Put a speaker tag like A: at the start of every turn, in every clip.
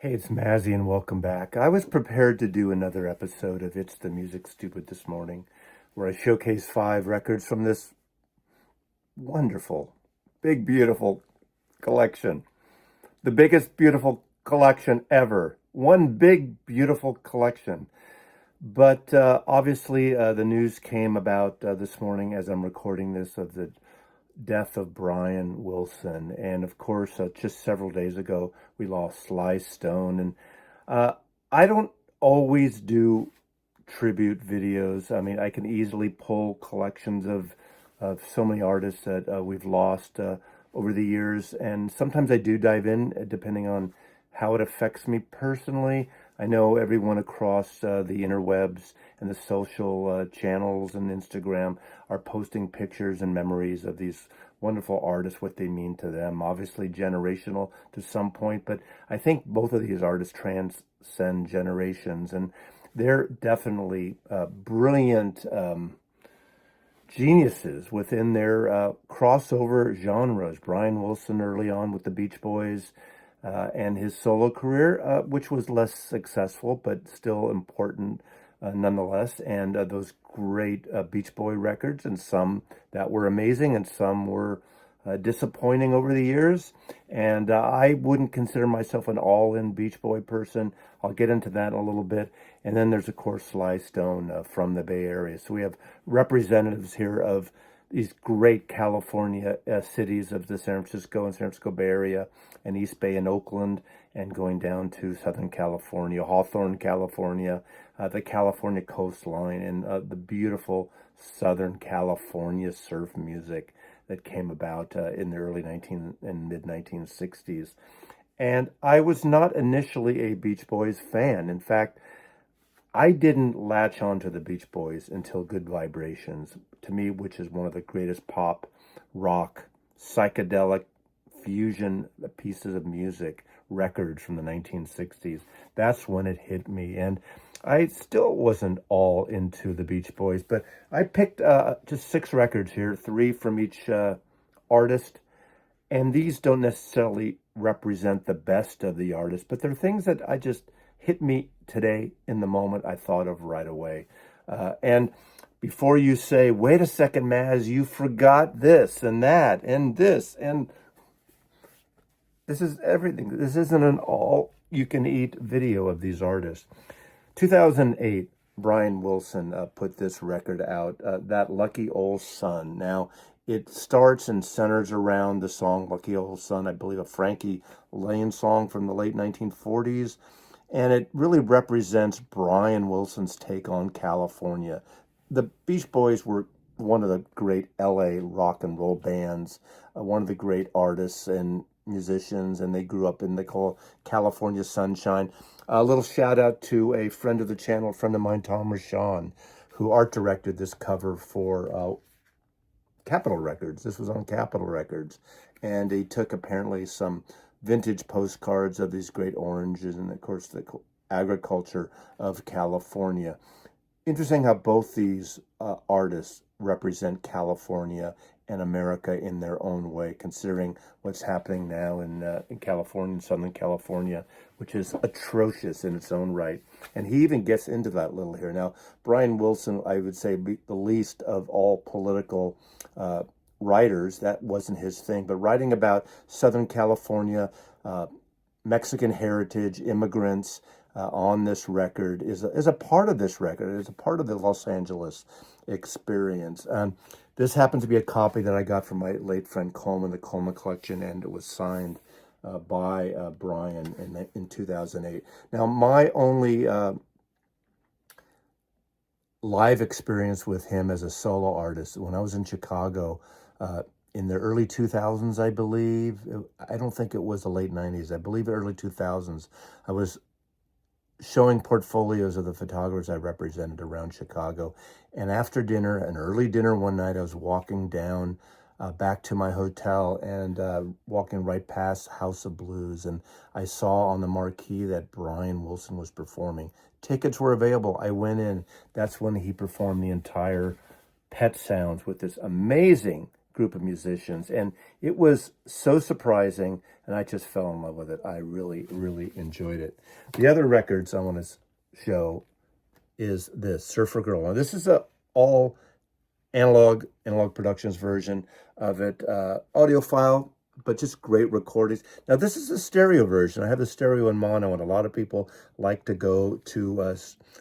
A: Hey, it's Mazzy and welcome back. I was prepared to do another episode of It's the Music Stupid this morning, where I showcase 5 records from this wonderful, big, beautiful collection. The biggest, beautiful collection ever. One big, beautiful collection. But obviously, the news came about this morning as I'm recording this of the death of Brian Wilson. And of course, just several days ago, we lost Sly Stone. And uh, I don't always do tribute videos. I mean, I can easily pull collections of so many artists that we've lost over the years. And sometimes I do dive in, depending on how it affects me personally. I know everyone across the interwebs and the social channels and Instagram are posting pictures and memories of these wonderful artists, what they mean to them. Obviously generational to some point, but I think both of these artists transcend generations, and they're definitely brilliant geniuses within their crossover genres. Brian Wilson early on with the Beach Boys, and his solo career, which was less successful but still important nonetheless. And those great Beach Boy records, and some that were amazing, and some were disappointing over the years. And I wouldn't consider myself an all-in Beach Boy person. I'll get into that in a little bit. And then there's, of course, Sly Stone from the Bay Area. So we have representatives here of these great California cities of the San Francisco and San Francisco Bay Area, and East Bay and Oakland, and going down to Southern California, Hawthorne, California, the California coastline, and the beautiful Southern California surf music that came about in the early 19 and mid 1960s. And I was not initially a Beach Boys fan. In fact, I didn't latch on to the Beach Boys until Good Vibrations, to me, which is one of the greatest pop, rock, psychedelic fusion pieces of music records from the 1960s. That's when it hit me. And I still wasn't all into the Beach Boys, but I picked just 6 records here, 3 from each artist. And these don't necessarily represent the best of the artists, but they're things that I just hit me today in the moment. I thought of right away. And before you say, wait a second, Maz, you forgot this and that and this, and this is everything. This isn't an all-you-can-eat video of these artists. 2008, Brian Wilson put this record out, That Lucky Old Sun. Now, it starts and centers around the song Lucky Old Sun, I believe a Frankie Lane song from the late 1940s. And it really represents Brian Wilson's take on California. The Beach Boys were one of the great LA rock and roll bands, one of the great artists and musicians, and they grew up in, they call California Sunshine. A little shout out to a friend of the channel, a friend of mine, Tom Rashawn, who art directed this cover for Capitol Records. This was on Capitol Records. And he took apparently some vintage postcards of these great oranges and, of course, the agriculture of California. Interesting how both these artists represent California and America in their own way, considering what's happening now in California, in Southern California, which is atrocious in its own right. And he even gets into that a little here. Now, Brian Wilson, I would say, the least of all political writers. That wasn't his thing. But writing about Southern California, Mexican heritage, immigrants, on this record is a part of this record. It's a part of the Los Angeles experience. This happens to be a copy that I got from my late friend Coleman, the Coleman Collection, and it was signed by Brian in 2008. Now, my only live experience with him as a solo artist, when I was in Chicago in the early 2000s, I believe. I don't think it was the late 90s. I believe early 2000s. I was showing portfolios of the photographers I represented around Chicago. And after dinner, an early dinner one night, I was walking down back to my hotel and walking right past House of Blues. And I saw on the marquee that Brian Wilson was performing. Tickets were available. I went in. That's when he performed the entire Pet Sounds with this amazing group of musicians. And it was so surprising, and I just fell in love with it. I really, really enjoyed it. The other records I want to show is this, Surfer Girl. Now, this is a all analog productions version of it, audiophile, but just great recordings. Now, this is a stereo version. I have the stereo and mono, and a lot of people like to go to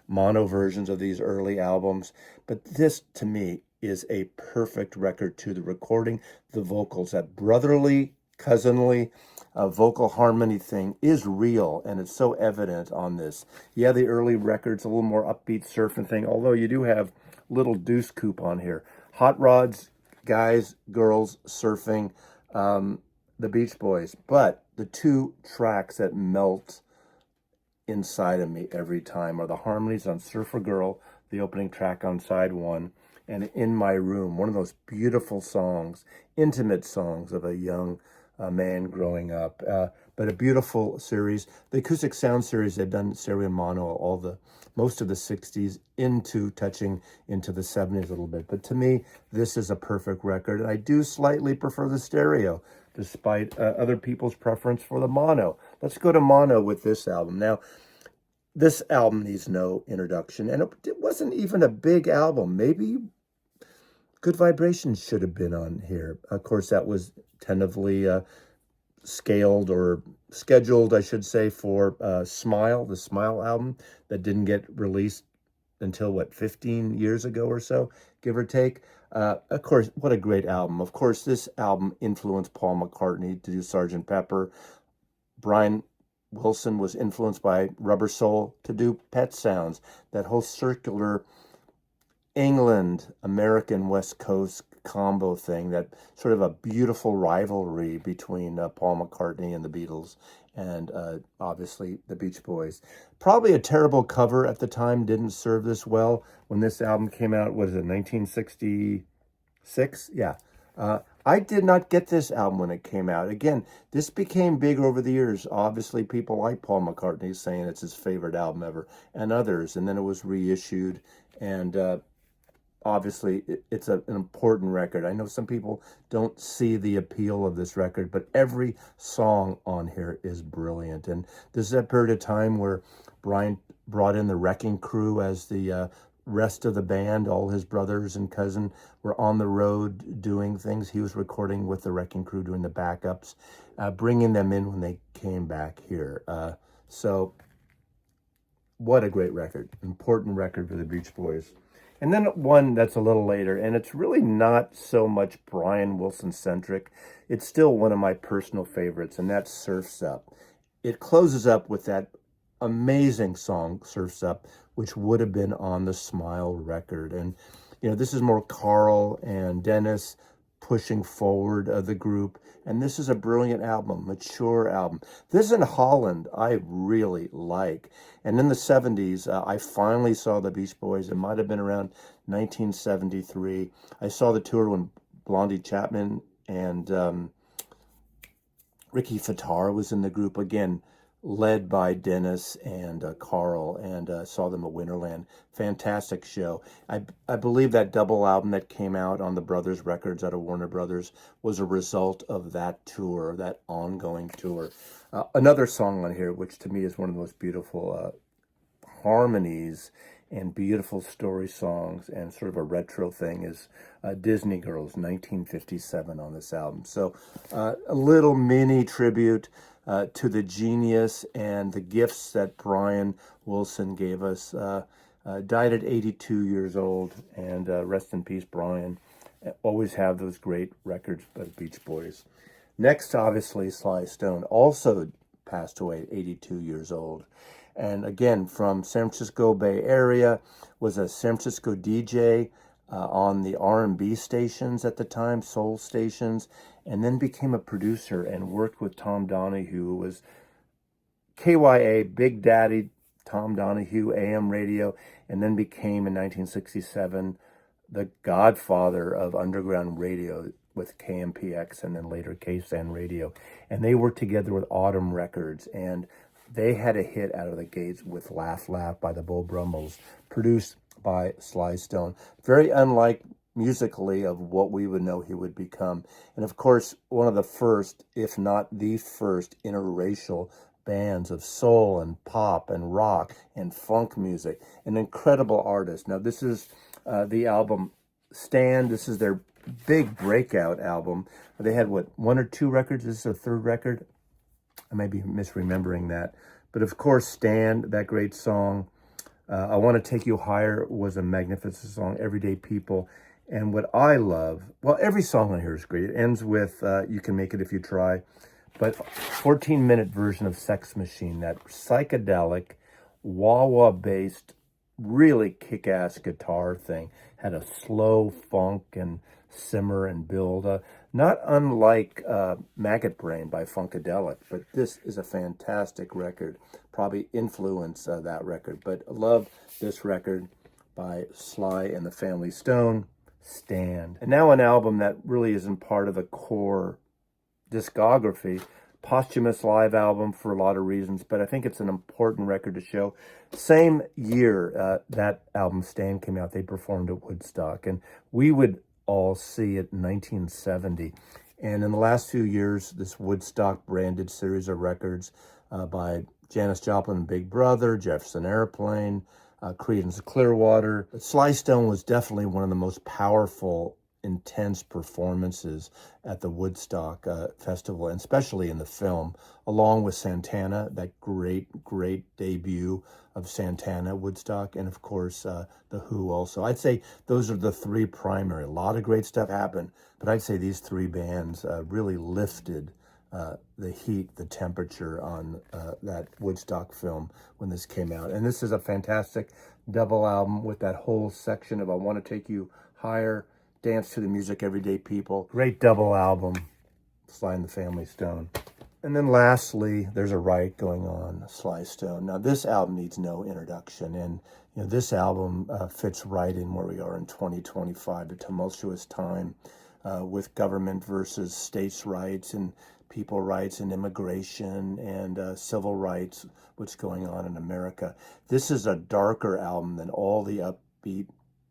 A: mono versions of these early albums. But this, to me, is a perfect record to the recording. The vocals, that brotherly, cousinly vocal harmony thing is real, and it's so evident on this. Yeah, the early records, a little more upbeat surfing thing, although you do have little deuce coupe on here. Hot rods, guys, girls, surfing, the Beach Boys. But the two tracks that melt inside of me every time are the harmonies on Surfer Girl, the opening track on side one, and In My Room, one of those beautiful songs, intimate songs of a young man growing up. But a beautiful series. The acoustic sound series, they've done stereo and mono most of the 60s touching into the 70s a little bit. But to me, this is a perfect record. And I do slightly prefer the stereo, despite other people's preference for the mono. Let's go to mono with this album. Now, this album needs no introduction, and it wasn't even a big album. Maybe Good Vibrations should have been on here. Of course, that was tentatively scaled or scheduled, I should say, for Smile, the Smile album that didn't get released until, 15 years ago or so, give or take. Of course, what a great album. Of course, this album influenced Paul McCartney to do Sgt. Pepper. Brian Wilson was influenced by Rubber Soul to do Pet Sounds. That whole circular England, American West Coast combo thing, that sort of a beautiful rivalry between Paul McCartney and the Beatles, and obviously the Beach Boys. Probably a terrible cover at the time, didn't serve this well. When this album came out, what is it, 1966? Yeah. I did not get this album when it came out. Again, this became big over the years. Obviously, people like Paul McCartney saying it's his favorite album ever, and others. And then it was reissued, and obviously, it's an important record. I know some people don't see the appeal of this record, but every song on here is brilliant. And this is a period of time where Brian brought in the Wrecking Crew as the rest of the band. All his brothers and cousin were on the road doing things. He was recording with the Wrecking Crew, doing the backups, bringing them in when they came back here. So what a great record. Important record for the Beach Boys. And then one that's a little later, and it's really not so much Brian Wilson-centric. It's still one of my personal favorites, and that's Surf's Up. It closes up with that amazing song, Surf's Up, which would have been on the Smile record. And, this is more Carl and Dennis pushing forward the group. And this is a brilliant album, mature album. This in Holland, I really like. And in the 70s, I finally saw the Beach Boys. It might have been around 1973. I saw the tour when Blondie Chapman and Ricky Fattar was in the group, again, led by Dennis and Carl, and saw them at Winterland. Fantastic show. I believe that double album that came out on the Brothers Records out of Warner Brothers was a result of that tour, that ongoing tour. Another song on here, which to me is one of the most beautiful harmonies and beautiful story songs and sort of a retro thing, is Disney Girls, 1957 on this album. So a little mini tribute to the genius and the gifts that Brian Wilson gave us. Died at 82 years old, and rest in peace, Brian. Always have those great records by the Beach Boys. Next, obviously, Sly Stone also passed away at 82 years old. And again, from San Francisco Bay Area, was a San Francisco DJ on the R&B stations at the time, soul stations, and then became a producer and worked with Tom Donahue, who was KYA, Big Daddy Tom Donahue, AM radio, and then became in 1967 the godfather of underground radio with KMPX and then later KSAN Radio. And they worked together with Autumn Records, and they had a hit out of the gates with Laugh Laugh by the Beau Brummels, produced by Sly Stone. Very unlike musically of what we would know he would become. And of course, one of the first, if not the first, interracial bands of soul and pop and rock and funk music. An incredible artist. Now, this is the album Stand. This is their big breakout album. They had, what, 1 or 2 records? This is their 3rd record. I may be misremembering that. But of course, Stand, that great song. I Want to Take You Higher was a magnificent song. Everyday People. And what I love, well, every song on here is great. It ends with You Can Make It If You Try. But 14-minute version of Sex Machine, that psychedelic, wah-wah-based, really kick-ass guitar thing, had a slow funk and simmer and build. Not unlike Maggot Brain by Funkadelic, but this is a fantastic record. Probably influenced that record, but I love this record by Sly and the Family Stone, Stand. And now an album that really isn't part of the core discography, posthumous live album for a lot of reasons, but I think it's an important record to show. Same year that album Stand came out, they performed at Woodstock, and we would all see it in 1970. And in the last few years, this Woodstock branded series of records by Janis Joplin and Big Brother, Jefferson Airplane, Creedence Clearwater. Sly Stone was definitely one of the most powerful, intense performances at the Woodstock Festival, and especially in the film, along with Santana, that great debut of Santana at Woodstock, and of course The Who also. I'd say those are the 3 primary. A lot of great stuff happened, but I'd say these 3 bands really lifted the heat, the temperature on that Woodstock film when this came out. And this is a fantastic double album with that whole section of I Want to Take You Higher, Dance to the Music, Everyday People. Great double album, Sly and the Family Stone. And then lastly, there's a riot going on, Sly Stone. Now this album needs no introduction, and this album fits right in where we are in 2025, a tumultuous time with government versus states' rights and people rights and immigration and civil rights, what's going on in America. This is a darker album than all the upbeat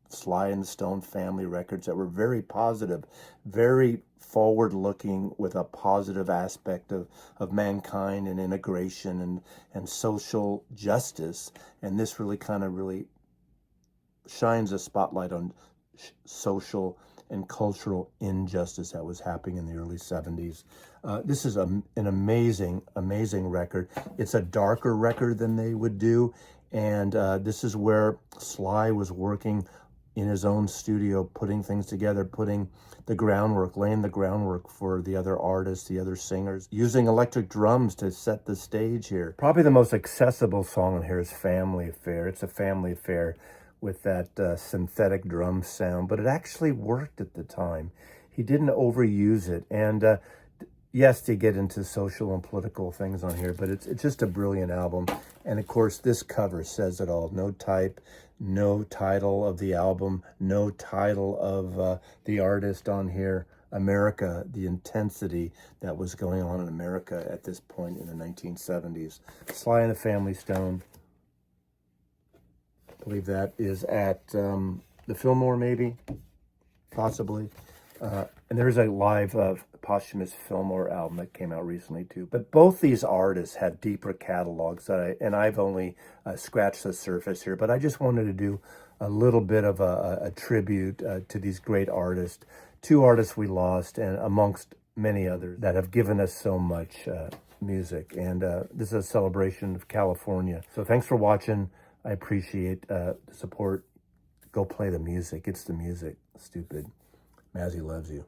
A: Sly and the Stone Family records that were very positive, very forward-looking, with a positive aspect of mankind and integration and social justice. And this really shines a spotlight on social and cultural injustice that was happening in the early 70s. This is an amazing record. It's a darker record than they would do, and this is where Sly was working in his own studio, putting things together, putting the groundwork, laying the groundwork for the other artists, the other singers, using electric drums to set the stage here. Probably the most accessible song on here is Family Affair. It's a family affair with that synthetic drum sound, but it actually worked at the time. He didn't overuse it. And yes, to get into social and political things on here, but it's just a brilliant album. And of course, this cover says it all. No type, no title of the album, no title of the artist on here. America, the intensity that was going on in America at this point in the 1970s. Sly and the Family Stone. I believe that is at the Fillmore, maybe, possibly. And there's a live posthumous Fillmore album that came out recently too. But both these artists have deeper catalogs, and I've only scratched the surface here. But I just wanted to do a little bit of a tribute to these great artists, 2 artists we lost, and amongst many others that have given us so much music. And this is a celebration of California. So thanks for watching. I appreciate the support. Go play the music. It's the music. Stupid. Mazzy loves you.